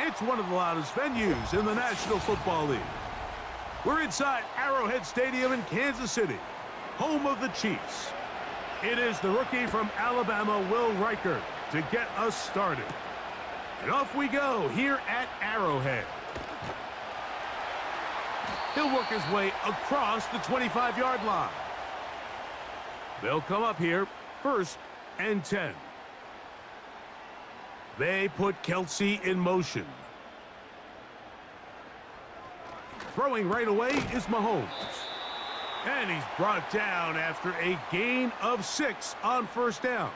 It's one of the loudest venues in the National Football League. We're inside Arrowhead Stadium in Kansas City, home of the Chiefs. It is the rookie from Alabama, Will Riker, to get us started. And off we go here at Arrowhead. He'll work his way across the 25-yard line. They'll come up here, 1st and 10. They put Kelsey in motion. Throwing right away is Mahomes. And he's brought down after a gain of 6 on 1st down.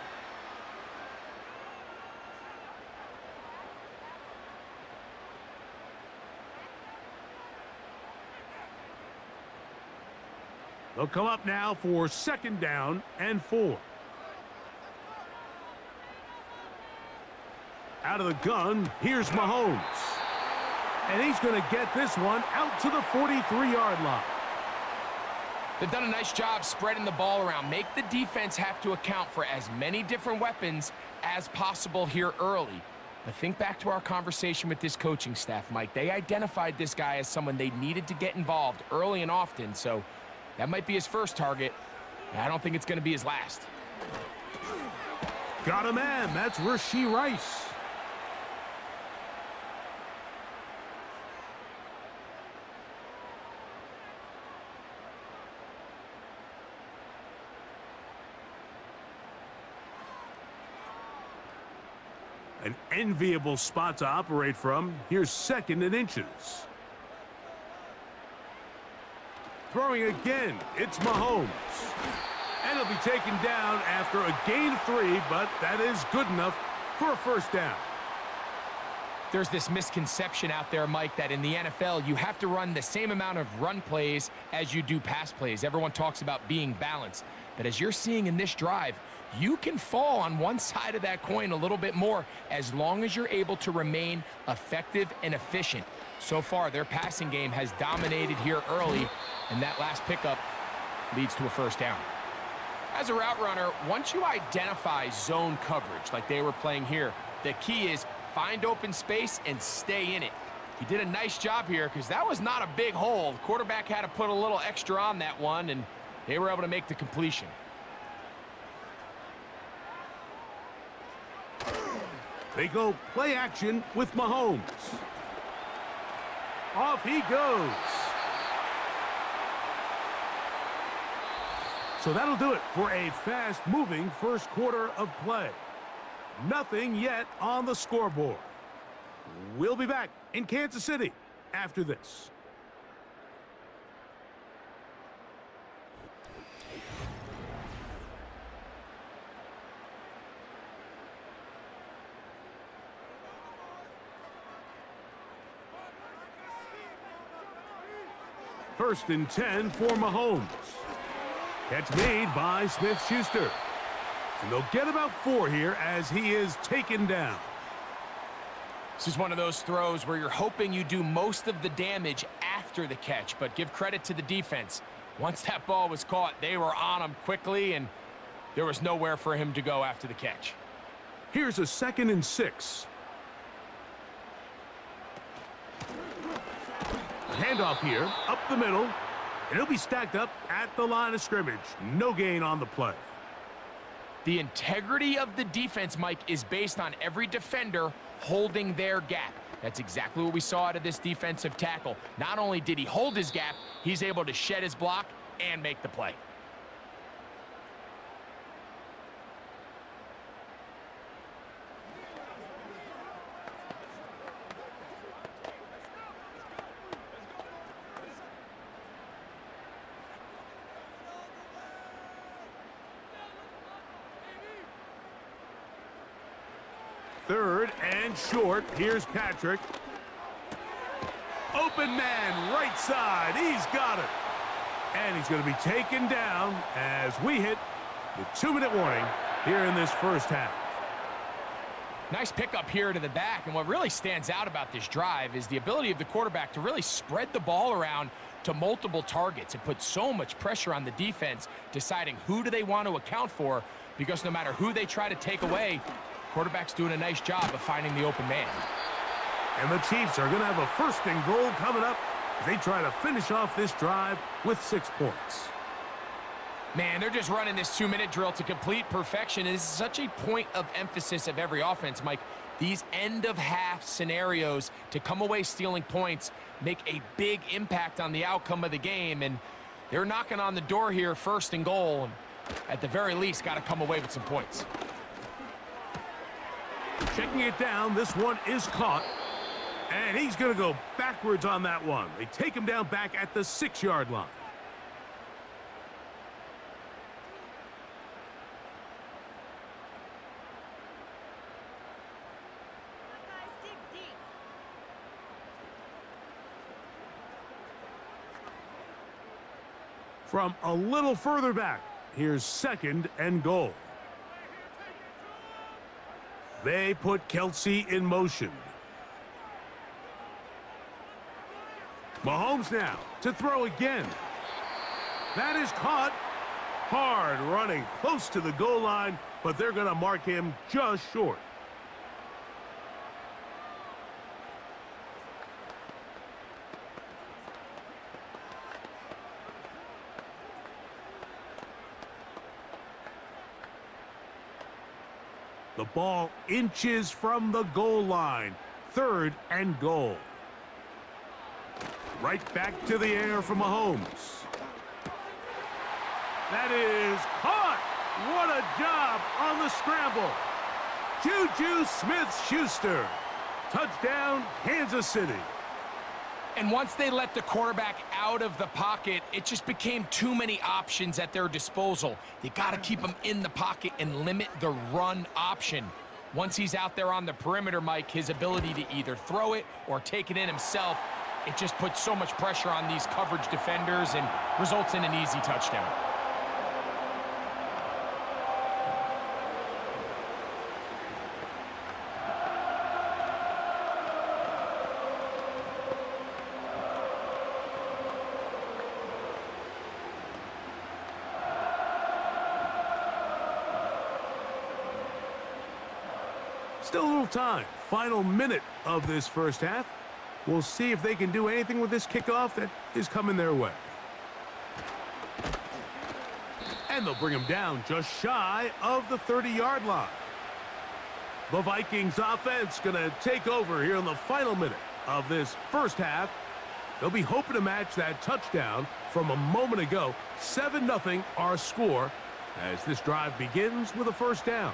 They'll come up now for 2nd down and 4. Out of the gun, here's Mahomes. And he's going to get this one out to the 43-yard line. They've done a nice job spreading the ball around. Make the defense have to account for as many different weapons as possible here early. But think back to our conversation with this coaching staff, Mike. They identified this guy as someone they needed to get involved early and often, so that might be his first target. I don't think it's going to be his last. Got a man. That's Rashee Rice. An enviable spot to operate from. Here's 2nd and inches. Throwing again, it's Mahomes. And he'll be taken down after a gain of 3, but that is good enough for a 1st down. There's this misconception out there, Mike, that in the NFL, you have to run the same amount of run plays as you do pass plays. Everyone talks about being balanced. But as you're seeing in this drive, you can fall on one side of that coin a little bit more as long as you're able to remain effective and efficient. So far, their passing game has dominated here early, and that last pickup leads to a 1st down. As a route runner, once you identify zone coverage like they were playing here, the key is find open space and stay in it. He did a nice job here because that was not a big hole. The quarterback had to put a little extra on that one, and they were able to make the completion. They go play action with Mahomes. Off he goes. So that'll do it for a fast-moving 1st quarter of play. Nothing yet on the scoreboard. We'll be back in Kansas City after this. First and 10 for Mahomes. Catch made by Smith-Schuster. And they'll get about 4 here as he is taken down. This is one of those throws where you're hoping you do most of the damage after the catch, but give credit to the defense. Once that ball was caught, they were on him quickly, and there was nowhere for him to go after the catch. Here's a 2nd and 6. Handoff here, up the middle, and he'll be stacked up at the line of scrimmage. No gain on the play. The integrity of the defense, Mike, is based on every defender holding their gap. That's exactly what we saw out of this defensive tackle. Not only did he hold his gap, he's able to shed his block and make the play. Third and short. Here's Patrick. Open man, right side. He's got it. And he's going to be taken down as we hit the 2-minute warning here in this 1st half. Nice pickup here to the back, and what really stands out about this drive is the ability of the quarterback to really spread the ball around to multiple targets and put so much pressure on the defense, deciding who do they want to account for, because no matter who they try to take away, quarterback's doing a nice job of finding the open man. And the Chiefs are going to have a first and goal coming up as they try to finish off this drive with 6 points. Man, they're just running this 2-minute drill to complete perfection. And this is such a point of emphasis of every offense, Mike. These end-of-half scenarios to come away stealing points make a big impact on the outcome of the game. And they're knocking on the door here, first and goal. And at the very least, got to come away with some points. Checking it down, this one is caught. And he's going to go backwards on that one. They take him down back at the 6-yard line. From a little further back, here's second and goal. They put Kelsey in motion. Mahomes now to throw again. That is caught. Hard running close to the goal line, but they're going to mark him just short. The ball inches from the goal line. Third and goal. Right back to the air from Mahomes. That is caught. What a job on the scramble. Juju Smith-Schuster. Touchdown, Kansas City. And once they let the quarterback out of the pocket, it just became too many options at their disposal. They got to keep him in the pocket and limit the run option. Once he's out there on the perimeter, Mike, his ability to either throw it or take it in himself, it just puts so much pressure on these coverage defenders and results in an easy touchdown. Still a little time. Final minute of this first half. We'll see if they can do anything with this kickoff that is coming their way. And they'll bring him down just shy of the 30-yard line. The Vikings offense going to take over here in the final minute of this first half. They'll be hoping to match that touchdown from a moment ago. 7-0 our score as this drive begins with a first down.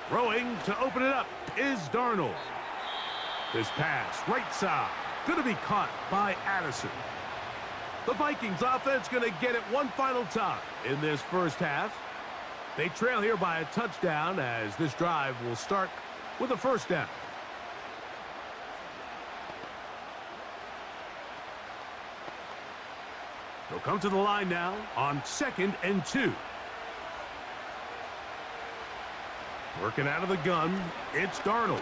Throwing to open it up is Darnold. This pass, right side, going to be caught by Addison. The Vikings offense going to get it one final time in this first half. They trail here by a touchdown as this drive will start with a first down. They'll come to the line now on 2nd and 2. Working out of the gun, it's Darnold.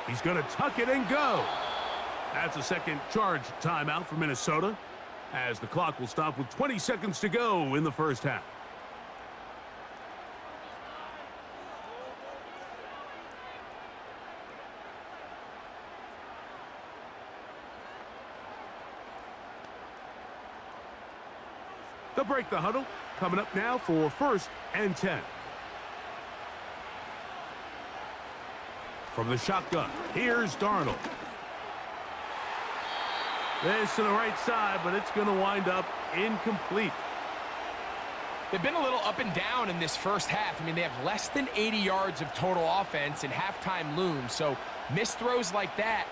He's going to tuck it and go. That's a second charge timeout for Minnesota as the clock will stop with 20 seconds to go in the first half. They'll break the huddle. Coming up now for 1st and 10. From the shotgun, here's Darnold. This to the right side, but it's going to wind up incomplete. They've been a little up and down in this first half. I mean, they have less than 80 yards of total offense and halftime looms. So missed throws like that,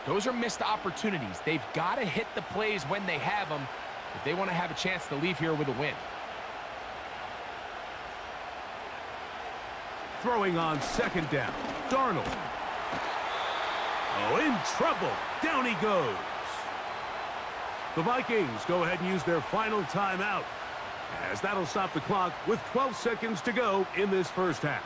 those are missed opportunities. They've got to hit the plays when they have them if they want to have a chance to leave here with a win. Throwing on 2nd down, Darnold. Oh, in trouble. Down he goes. The Vikings go ahead and use their final timeout, as that'll stop the clock with 12 seconds to go in this first half.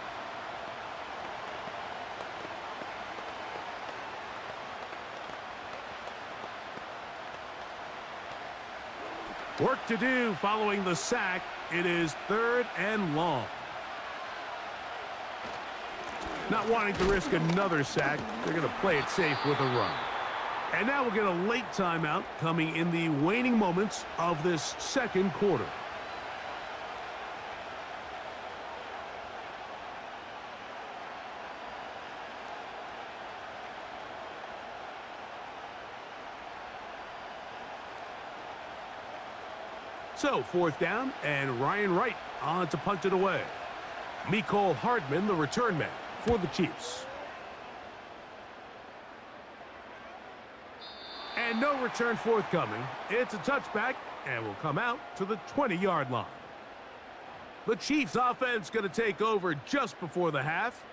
Work to do following the sack. It is 3rd and long. Not wanting to risk another sack, they're going to play it safe with a run. And now we'll get a late timeout coming in the waning moments of this second quarter. So, 4th down, and Ryan Wright on to punt it away. Mecole Hardman, the return man for the Chiefs. And no return forthcoming. It's a touchback, and will come out to the 20-yard line. The Chiefs offense going to take over just before the half.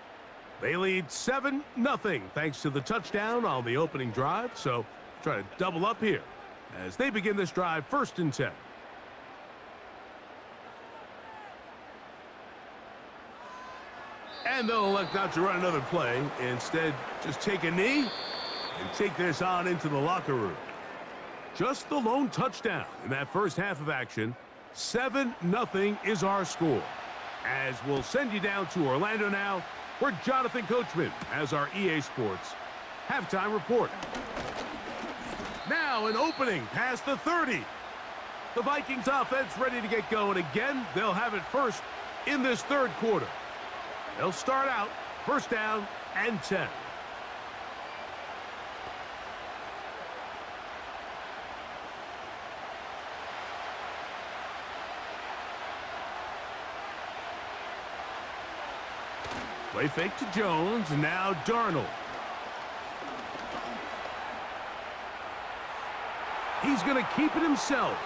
They lead 7-0 thanks to the touchdown on the opening drive. So try to double up here as they begin this drive 1st and 10. And they'll elect not to run another play. Instead, just take a knee and take this on into the locker room. Just the lone touchdown in that first half of action. 7-0 is our score. As we'll send you down to Orlando now, where Jonathan Coachman has our EA Sports halftime report. Now an opening past the 30. The Vikings offense ready to get going again. They'll have it first in this 3rd quarter. They'll start out 1st down and 10. Play fake to Jones, and now Darnold. He's going to keep it himself.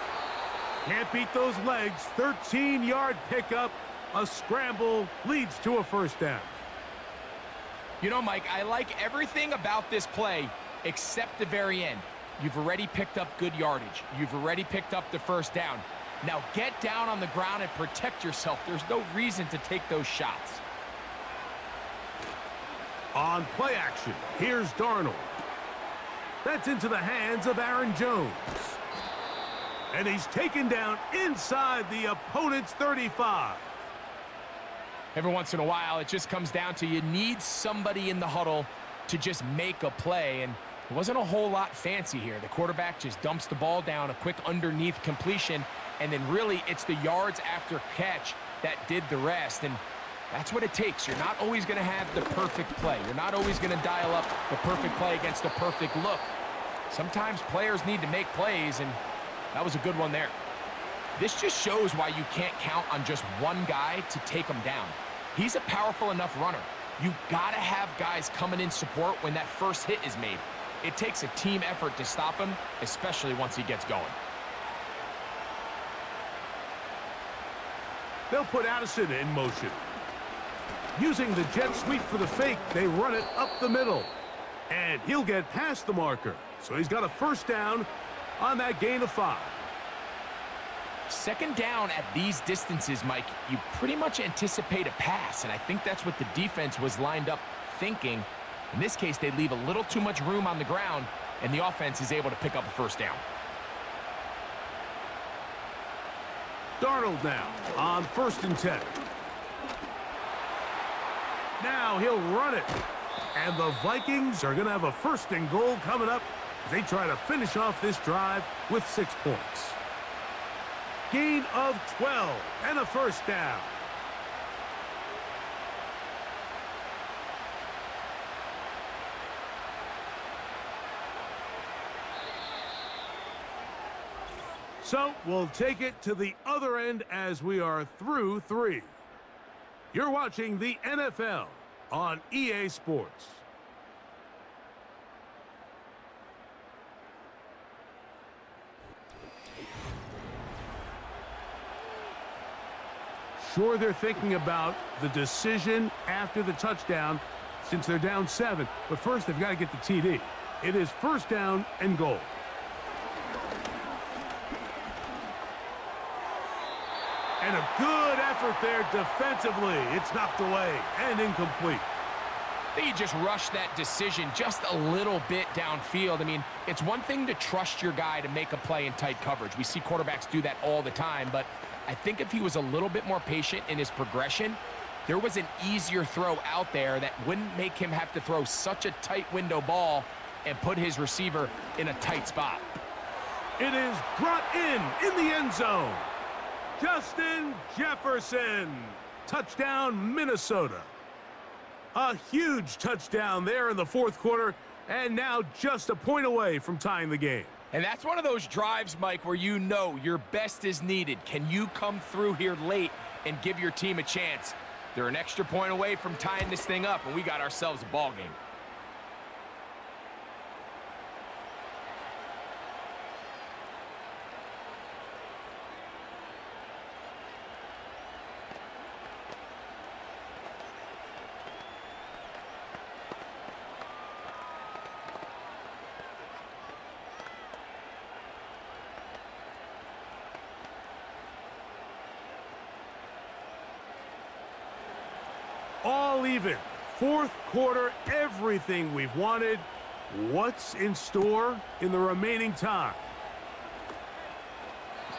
Can't beat those legs. 13-yard pickup. A scramble leads to a 1st down. You know, Mike, I like everything about this play except the very end. You've already picked up good yardage. You've already picked up the 1st down. Now get down on the ground and protect yourself. There's no reason to take those shots. On play action, here's Darnold. That's into the hands of Aaron Jones. And he's taken down inside the opponent's 35. Every once in a while, it just comes down to you need somebody in the huddle to just make a play, and it wasn't a whole lot fancy here. The quarterback just dumps the ball down, a quick underneath completion, and then really it's the yards after catch that did the rest, and that's what it takes. You're not always going to have the perfect play. You're not always going to dial up the perfect play against the perfect look. Sometimes players need to make plays, and that was a good one there. This just shows why you can't count on just one guy to take him down. He's a powerful enough runner. You gotta have guys coming in support when that first hit is made. It takes a team effort to stop him, especially once he gets going. They'll put Addison in motion. Using the jet sweep for the fake, they run it up the middle. And he'll get past the marker. So he's got a 1st down on that gain of 5. 2nd down at these distances, Mike, you pretty much anticipate a pass, and I think that's what the defense was lined up thinking. In this case, they leave a little too much room on the ground, and the offense is able to pick up a 1st down. Darnold now on 1st and 10. Now he'll run it. And the Vikings are going to have a 1st and goal coming up as they try to finish off this drive with 6 points. Gain of 12 and a 1st down. So we'll take it to the other end as we are through 3. You're watching the NFL on EA Sports. Sure, they're thinking about the decision after the touchdown since they're down 7. But first, they've got to get the TD. It is 1st down and goal. And a good effort there defensively. It's knocked away and incomplete. I think he just rushed that decision just a little bit downfield. I mean, it's one thing to trust your guy to make a play in tight coverage. We see quarterbacks do that all the time, but I think if he was a little bit more patient in his progression, there was an easier throw out there that wouldn't make him have to throw such a tight window ball and put his receiver in a tight spot. It is brought in the end zone. Justin Jefferson. Touchdown, Minnesota. A huge touchdown there in the fourth quarter, and now just a point away from tying the game. And that's one of those drives, Mike, where you know your best is needed. Can you come through here late and give your team a chance? They're an extra point away from tying this thing up, and we got ourselves a ball game. All even. Fourth quarter, everything we've wanted. What's in store in the remaining time?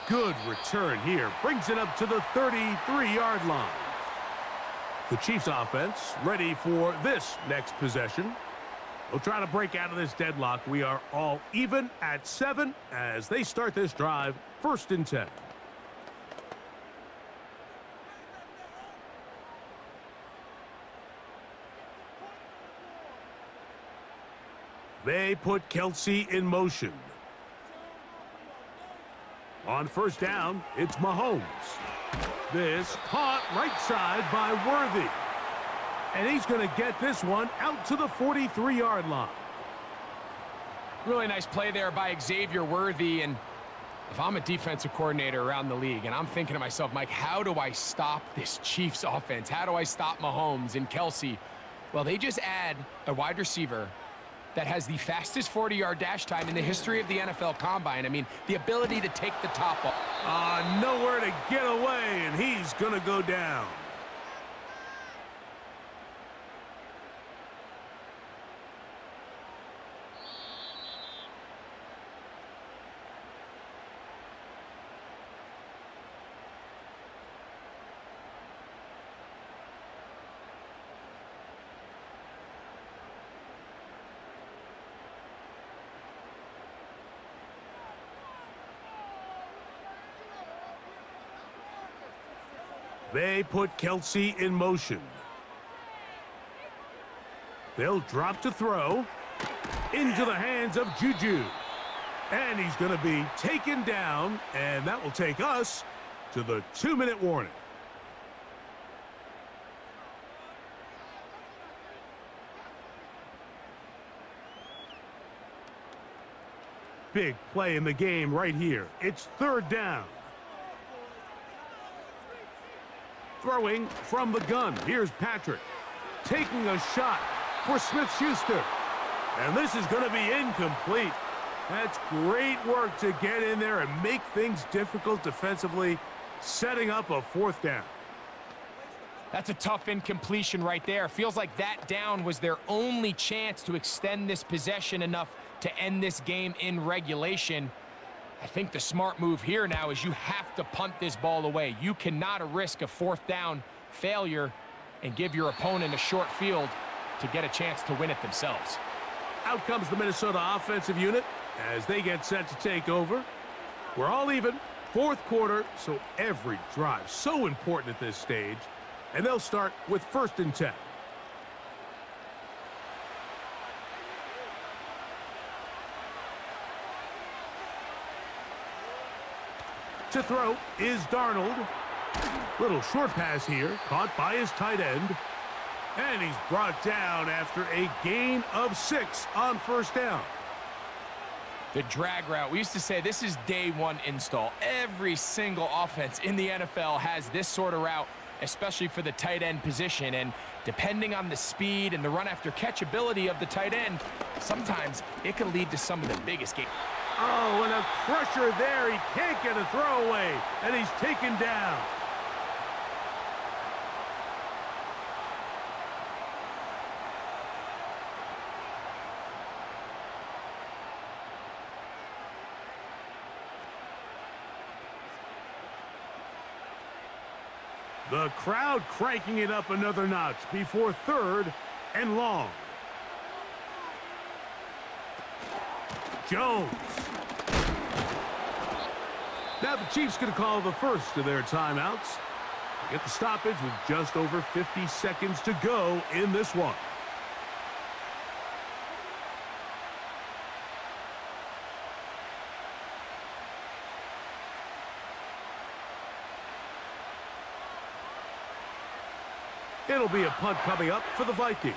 Good return here. Brings it up to the 33-yard line. The Chiefs offense ready for this next possession. They'll try to break out of this deadlock. We are all even at 7 as they start this drive. 1st and 10. They put Kelsey in motion. On 1st down, it's Mahomes. This caught right side by Worthy. And he's going to get this one out to the 43-yard line. Really nice play there by Xavier Worthy. And if I'm a defensive coordinator around the league, and I'm thinking to myself, Mike, how do I stop this Chiefs offense? How do I stop Mahomes and Kelsey? Well, they just add a wide receiver that has the fastest 40-yard dash time in the history of the NFL Combine. I mean, the ability to take the top off. Nowhere to get away, and he's going to go down. They put Kelsey in motion. They'll drop to throw into the hands of Juju. And he's going to be taken down, and that will take us to the 2-minute warning. Big play in the game right here. It's 3rd down. Throwing from the gun. Here's Patrick. Taking a shot for Smith-Schuster. And this is going to be incomplete. That's great work to get in there and make things difficult defensively, setting up a 4th down. That's a tough incompletion right there. Feels like that down was their only chance to extend this possession enough to end this game in regulation. I think the smart move here now is you have to punt this ball away. You cannot risk a 4th down failure and give your opponent a short field to get a chance to win it themselves. Out comes the Minnesota offensive unit as they get set to take over. We're all even. 4th quarter, so every drive so important at this stage. And they'll start with 1st and 10. To throw is Darnold. Little short pass here, caught by his tight end. And he's brought down after a gain of 6 on 1st down. The drag route. We used to say this is day 1 install. Every single offense in the NFL has this sort of route, especially for the tight end position. And depending on the speed and the run after catch ability of the tight end, sometimes it can lead to some of the biggest games. Oh, and a pressure there. He can't get a throwaway, and he's taken down. The crowd cranking it up another notch before 3rd and long. Jones. Now the Chiefs going to call the first of their timeouts. They get the stoppage with just over 50 seconds to go in this one. It'll be a punt coming up for the Vikings.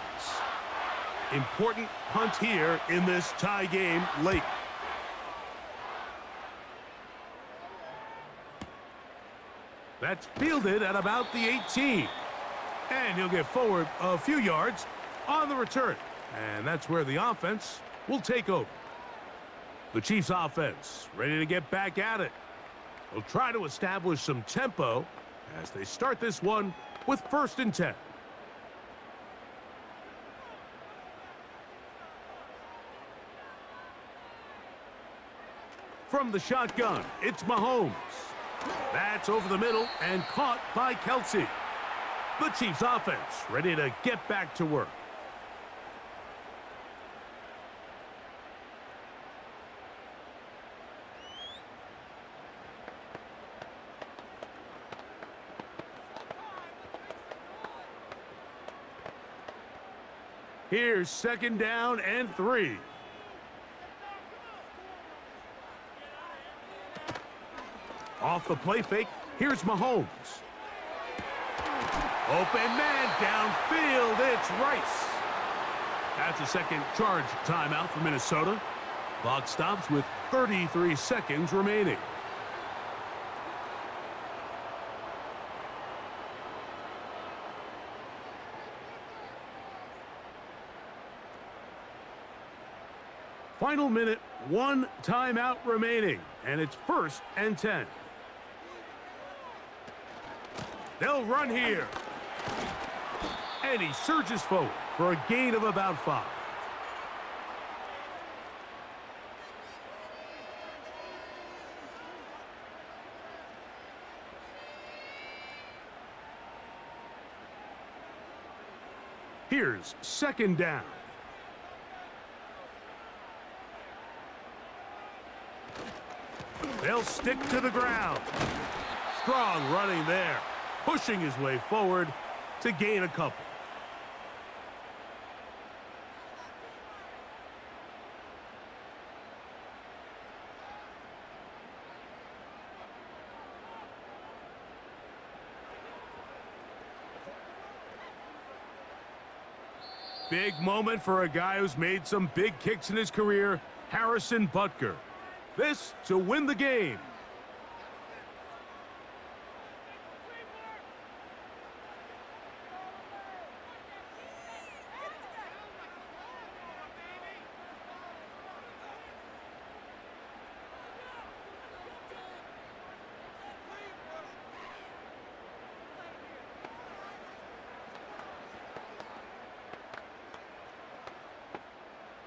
Important punt here in this tie game late. That's fielded at about the 18. And he'll get forward a few yards on the return. And that's where the offense will take over. The Chiefs offense ready to get back at it. They'll try to establish some tempo as they start this one with 1st and 10. From the shotgun, it's Mahomes. That's over the middle and caught by Kelsey. The Chiefs offense ready to get back to work. Here's 2nd down and 3. Off the play fake, here's Mahomes. Open man downfield, it's Rice. That's a second charge timeout for Minnesota. Clock stops with 33 seconds remaining. Final minute, 1 timeout remaining, and it's 1st and 10. They'll run here. And he surges forward for a gain of about 5. Here's 2nd down. They'll stick to the ground. Strong running there, pushing his way forward to gain a couple. Big moment for a guy who's made some big kicks in his career, Harrison Butker. This to win the game.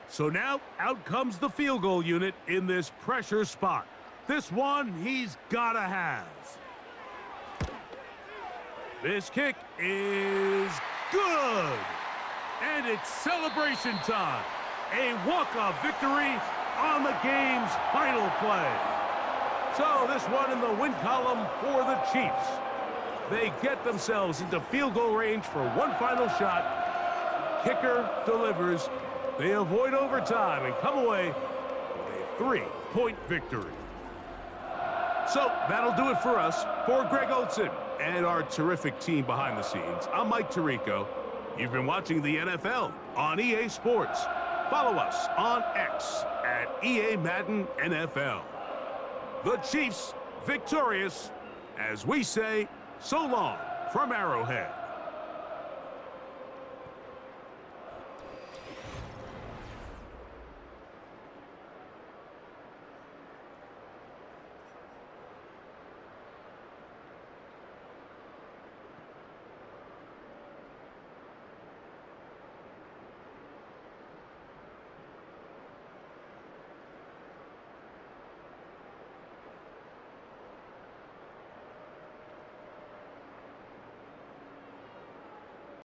So now, out comes the field goal unit in this pressure spot. This one he's gotta have. This kick is good. And it's celebration time. A walk-off victory on the game's final play. So this one in the win column for the Chiefs. They get themselves into field goal range for one final shot. Kicker delivers. They avoid overtime and come away with a 3-point victory. So that'll do it for us. For Greg Olson and our terrific team behind the scenes, I'm Mike Tirico. You've been watching the NFL on EA Sports. Follow us on X at EA Madden NFL. The Chiefs victorious as we say so long from Arrowhead.